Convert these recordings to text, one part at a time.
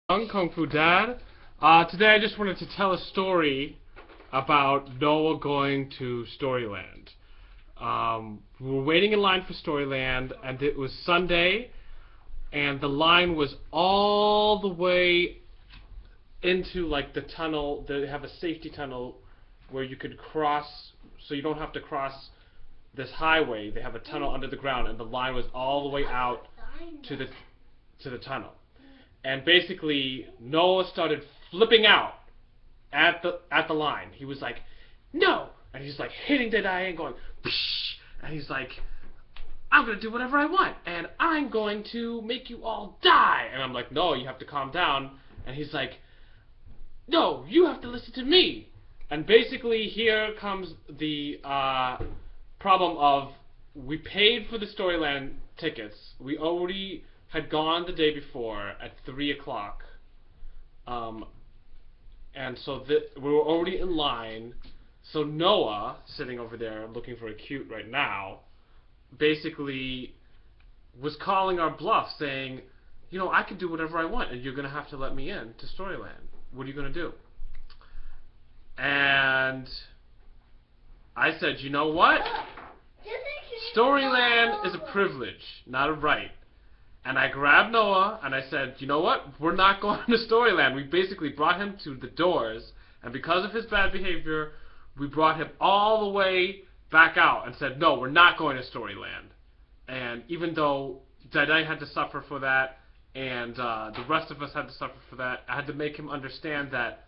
Kung Fu Dad. Today I just wanted to tell a story about Noah going to Storyland. We were waiting in line for Storyland, and it was Sunday, and the line was all the way into like the tunnel. They have a safety tunnel where you could cross, so you don't have to cross this highway. They have a tunnel under the ground, and the line was all the way out to the tunnel. And basically, Noah started flipping out at the line. He was like, "No!" And he's like hitting the die and going, "Psh!" And he's like, "I'm gonna do whatever I want, and I'm going to make you all die." And I'm like, "No, you have to calm down." And he's like, "No, you have to listen to me." And basically, here comes the problem of we paid for the Storyland tickets. We already had gone the day before at 3 o'clock, and so we were already in line. So Noah, sitting over there looking for a cute right now, basically was calling our bluff, saying, "You know, I can do whatever I want, and you're going to have to let me in to Storyland. What are you going to do?" And I said, "You know what? Storyland is a privilege, not a right." And I grabbed Noah and I said, "You know what? We're not going to Storyland." We basically brought him to the doors, and because of his bad behavior, we brought him all the way back out and said, "No, we're not going to Storyland." And even though Dai had to suffer for that, and the rest of us had to suffer for that, I had to make him understand that,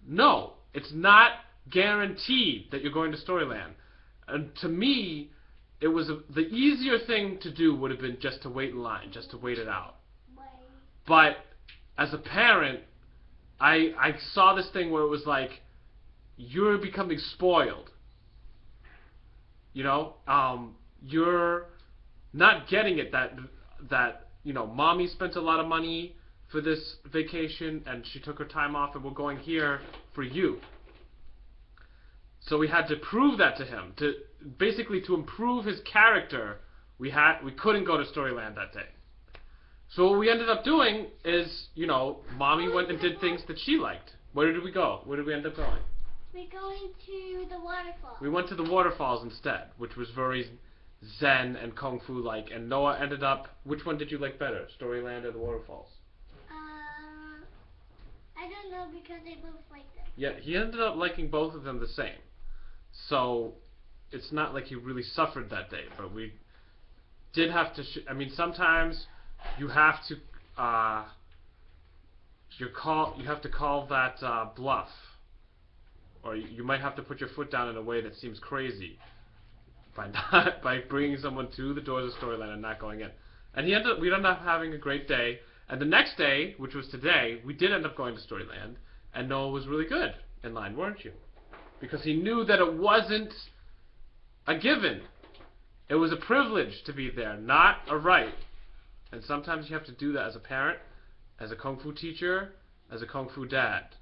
no, it's not guaranteed that you're going to Storyland. And to me, it was the easier thing to do would have been just to wait in line, just to wait it out. But as a parent, I saw this thing where it was like, you're becoming spoiled. You know, you're not getting it that you know, mommy spent a lot of money for this vacation and she took her time off, and we're going here for you. So we had to prove that to him. Basically, to improve his character, we couldn't go to Storyland that day. So what we ended up doing is, you know, mommy went and did things that she liked. Where did we go? Where did we end up going? We're going to the waterfall. We went to the waterfalls instead, which was very zen and kung fu like. And Noah ended up. Which one did you like better, Storyland or the waterfalls? I don't know, because they both like them. Yeah, he ended up liking both of them the same. So it's not like he really suffered that day, but we did have to. I mean, sometimes you have to. You have to call that bluff, or you might have to put your foot down in a way that seems crazy by bringing someone to the doors of Storyland and not going in. And we ended up having a great day. And the next day, which was today, we did end up going to Storyland, and Noah was really good in line, weren't you? Because he knew that it wasn't a given. It was a privilege to be there, not a right. And sometimes you have to do that as a parent, as a kung fu teacher, as a kung fu dad.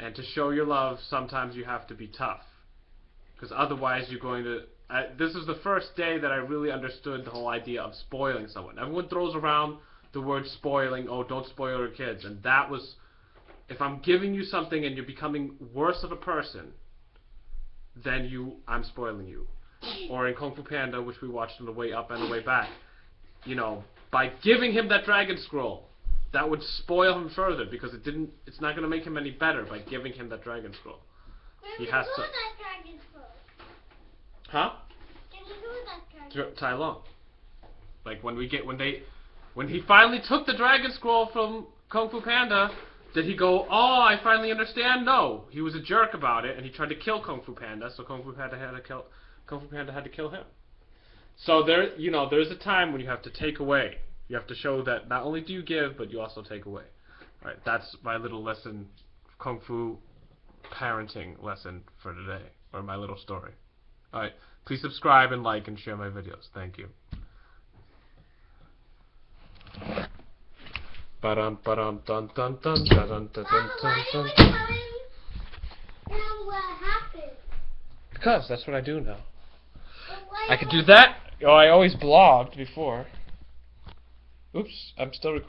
And to show your love, sometimes you have to be tough. Because otherwise you're going to... this is the first day that I really understood the whole idea of spoiling someone. Everyone throws around the word spoiling, oh, don't spoil your kids. And that was... If I'm giving you something and you're becoming worse of a person, then I'm spoiling you. Or in Kung Fu Panda, which we watched on the way up and the way back, you know, by giving him that dragon scroll, that would spoil him further, because it's not going to make him any better by giving him that dragon scroll. He has to. That dragon scroll? Huh? Can we do that dragon? Tai Lung. Like when he finally took the dragon scroll from Kung Fu Panda, did he go, "Oh, I finally understand"? No, he was a jerk about it, and he tried to kill Kung Fu Panda. So Kung Fu Panda had to kill him. So there's a time when you have to take away. You have to show that not only do you give, but you also take away. All right, that's my little lesson, Kung Fu parenting lesson for today, or my little story. All right, please subscribe and like and share my videos. Thank you. Ba-dum ba-dum dun dun dun dun dun dun dun dun. What happened? Because that's what I do now. I could do that. Oh, I always blogged before. Oops, I'm still recording.